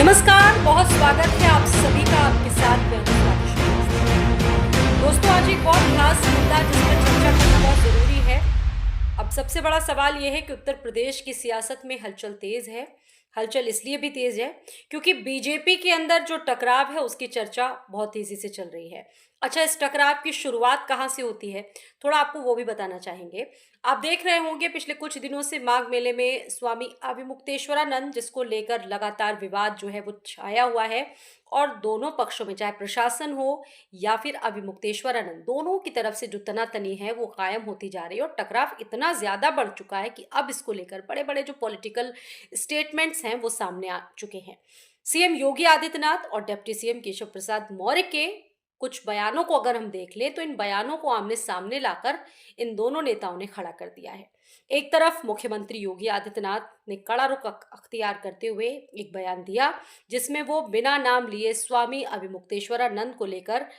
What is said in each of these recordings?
नमस्कार, बहुत स्वागत है आप सभी का आपके साथ मैं अनुराग श्रीवास्तव। दोस्तों, आज एक बहुत खास मुद्दा जिस पर चर्चा करना बहुत ज़रूरी है। अब सबसे बड़ा सवाल ये है कि उत्तर प्रदेश की सियासत में हलचल तेज़ है। हलचल इसलिए भी तेज़ है क्योंकि बीजेपी के अंदर जो टकराव है उसकी चर्चा बहुत तेज़ी से चल रही है। अच्छा, इस टकराव की शुरुआत कहाँ से होती है? थोड़ा आपको वो भी बताना चाहेंगे। आप देख रहे होंगे पिछले कुछ दिनों से माघ मेले में स्वामी अविमुक्तेश्वरानंद जिसको लेकर लगातार विवाद जो है वो छाया हुआ है और दोनों पक्षों में चाहे प्रशासन हो या फिर अविमुक्तेश्वरानंद दोनों की तरफ से जो तनातनी है वो कायम होती जा रही है और टकराव इतना ज्यादा बढ़ चुका है कि अब इसको लेकर बड़े बड़े जो पॉलिटिकल स्टेटमेंट्स हैं वो सामने आ चुके हैं। सीएम योगी आदित्यनाथ और डिप्टी सीएम केशव प्रसाद मौर्य के कुछ बयानों को अगर हम देख लें तो इन बयानों को आमने सामने लाकर इन दोनों नेताओं ने खड़ा कर दिया है। एक तरफ मुख्यमंत्री योगी आदित्यनाथ ने कड़ा रुख अख्तियार करते हुए एक बयान दिया जिसमें वो बिना नाम लिए स्वामी अविमुक्तेश्वरानंद को लेकर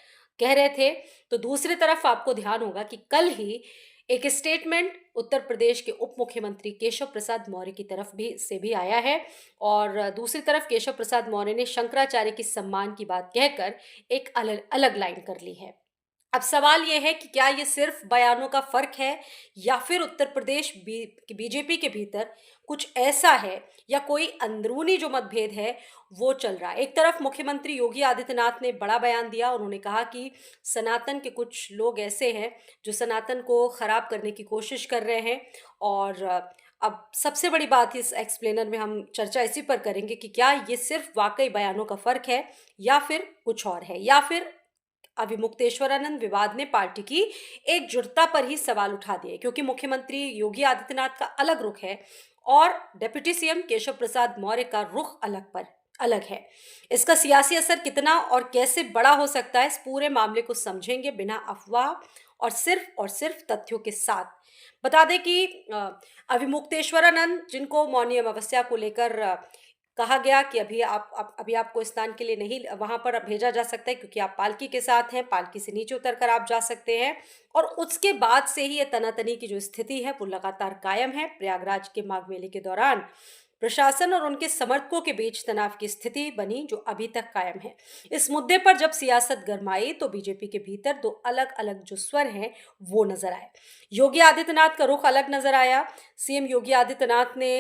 कह रहे थे। तो दूसरी तरफ आपको ध्यान होगा कि कल ही एक स्टेटमेंट उत्तर प्रदेश के उप मुख्यमंत्री केशव प्रसाद मौर्य की तरफ भी आया है और दूसरी तरफ केशव प्रसाद मौर्य ने शंकराचार्य की सम्मान की बात कहकर एक अलग अलग लाइन कर ली है। अब सवाल यह है कि क्या ये सिर्फ बयानों का फर्क है या फिर उत्तर प्रदेश बीजेपी के भीतर कुछ ऐसा है या कोई अंदरूनी जो मतभेद है वो चल रहा है। एक तरफ मुख्यमंत्री योगी आदित्यनाथ ने बड़ा बयान दिया। उन्होंने कहा कि सनातन के कुछ लोग ऐसे हैं जो सनातन को खराब करने की कोशिश कर रहे हैं और अब सबसे बड़ी बात इस एक्सप्लेनर में हम चर्चा इसी पर करेंगे कि क्या ये सिर्फ वाकई बयानों का फर्क है या फिर कुछ और है या फिर अविमुक्तेश्वरानंद विवाद ने पार्टी की एकजुटता पर ही सवाल उठा दिए क्योंकि मुख्यमंत्री योगी आदित्यनाथ का अलग रुख है और डिप्टी सीएम केशव प्रसाद मौर्य का रुख अलग है। इसका सियासी असर कितना और कैसे बड़ा हो सकता है, इस पूरे मामले को समझेंगे बिना अफवाह और सिर्फ तथ्यों के साथ। बता दें कि अविमुक्तेश्वरानंद जिनको मौनी अमावस्या को लेकर कहा गया कि अभी आपको स्नान के लिए नहीं वहां पर भेजा जा सकता है क्योंकि आप पालकी के साथ हैं, पालकी से नीचे उतरकर आप जा सकते हैं और उसके बाद से ही ये तनातनी की जो स्थिति है वो लगातार कायम है। प्रयागराज के माघ मेले के दौरान प्रशासन और उनके समर्थकों के बीच तनाव की स्थिति बनी जो अभी तक कायम है। इस मुद्दे पर जब सियासत गरमाई तो बीजेपी के भीतर दो अलग अलग जो स्वर हैं वो नजर आए। योगी आदित्यनाथ का रुख अलग नजर आया। सीएम योगी आदित्यनाथ ने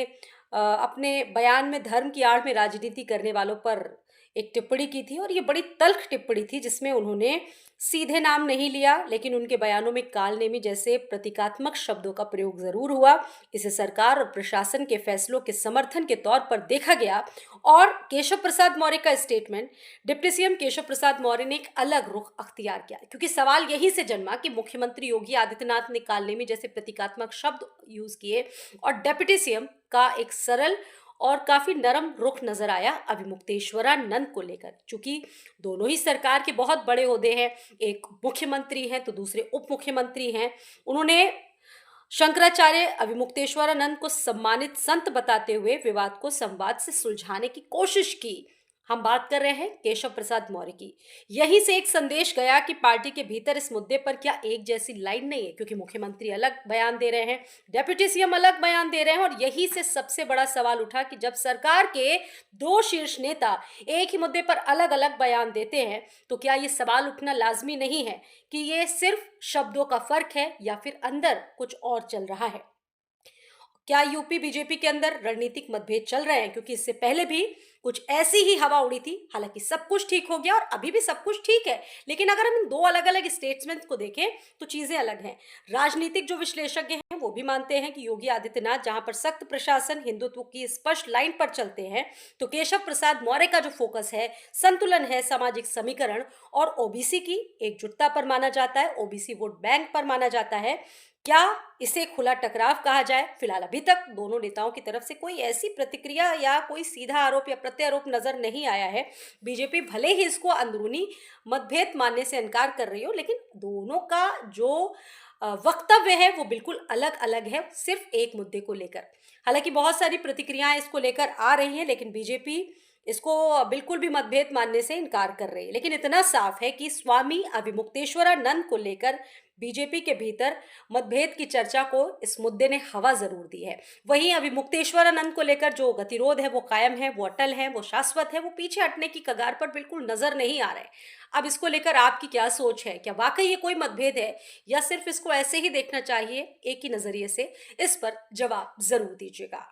अपने बयान में धर्म की आड़ में राजनीति करने वालों पर एक टिप्पणी की थी और ये बड़ी तल्ख टिप्पणी थी जिसमें उन्होंने सीधे नाम नहीं लिया लेकिन उनके बयानों में कालनेमी जैसे प्रतीकात्मक शब्दों का प्रयोग जरूर हुआ। इसे सरकार और प्रशासन के फैसलों के समर्थन के तौर पर देखा गया और केशव प्रसाद मौर्य का statement deputy CM Keshav Prasad Maurya ने एक अलग रुख अख्तियार किया क्योंकि सवाल यही से जन्मा कि मुख्यमंत्री योगी आदित्यनाथ ने कालनेमी जैसे प्रतीकात्मक शब्द यूज किए और डिप्टी सीएम का एक सरल और काफी नरम रुख नजर आया अविमुक्तेश्वरानंद को लेकर। चूंकि दोनों ही सरकार के बहुत बड़े ओहदे हैं, एक मुख्यमंत्री हैं तो दूसरे उप मुख्यमंत्री हैं, उन्होंने शंकराचार्य अविमुक्तेश्वरानंद को सम्मानित संत बताते हुए विवाद को संवाद से सुलझाने की कोशिश की। हम बात कर रहे हैं केशव प्रसाद मौर्य की। यहीं से एक संदेश गया कि पार्टी के भीतर इस मुद्दे पर क्या एक जैसी लाइन नहीं है क्योंकि मुख्यमंत्री अलग बयान दे रहे हैं, डिप्टी सीएम अलग बयान दे रहे हैं और यहीं से सबसे बड़ा सवाल उठा कि जब सरकार के दो शीर्ष नेता एक ही मुद्दे पर अलग अलग बयान देते हैं तो क्या ये सवाल उठना लाजमी नहीं है कि ये सिर्फ शब्दों का फर्क है या फिर अंदर कुछ और चल रहा है। क्या यूपी बीजेपी के अंदर रणनीतिक मतभेद चल रहे हैं क्योंकि इससे पहले भी कुछ ऐसी ही हवा उड़ी थी। हालांकि सब कुछ ठीक हो गया और अभी भी सब कुछ ठीक है लेकिन अगर हम इन दो अलग अलग स्टेटमेंट्स को देखें तो चीजें अलग हैं। राजनीतिक जो विश्लेषज्ञ हैं वो भी मानते हैं कि योगी आदित्यनाथ जहां पर सख्त प्रशासन हिंदुत्व की स्पष्ट लाइन पर चलते हैं तो केशव प्रसाद मौर्य का जो फोकस है संतुलन है, सामाजिक समीकरण और ओबीसी की एकजुटता पर माना जाता है, ओबीसी वोट बैंक पर माना जाता है। क्या इसे खुला टकराव कहा जाए? फिलहाल अभी तक दोनों नेताओं की तरफ से कोई ऐसी प्रतिक्रिया या कोई सीधा आरोप या प्रत्यारोप नजर नहीं आया है। बीजेपी भले ही इसको अंदरूनी मतभेद मानने से इनकार कर रही हो लेकिन दोनों का जो वक्तव्य है वो बिल्कुल अलग अलग है सिर्फ एक मुद्दे को लेकर। हालांकि बहुत सारी प्रतिक्रियाएं इसको लेकर आ रही हैं लेकिन बीजेपी इसको बिल्कुल भी मतभेद मानने से इनकार कर रही है। लेकिन इतना साफ है कि स्वामी अविमुक्तेश्वरानंद को लेकर बीजेपी के भीतर मतभेद की चर्चा को इस मुद्दे ने हवा जरूर दी है। वहीं अभी मुक्तेश्वरानंद को लेकर जो गतिरोध है वो कायम है, वो अटल है, वो शाश्वत है, वो पीछे हटने की कगार पर बिल्कुल नजर नहीं आ रहे। अब इसको लेकर आपकी क्या सोच है? क्या वाकई ये कोई मतभेद है या सिर्फ इसको ऐसे ही देखना चाहिए एक ही नजरिए से? इस पर जवाब जरूर दीजिएगा।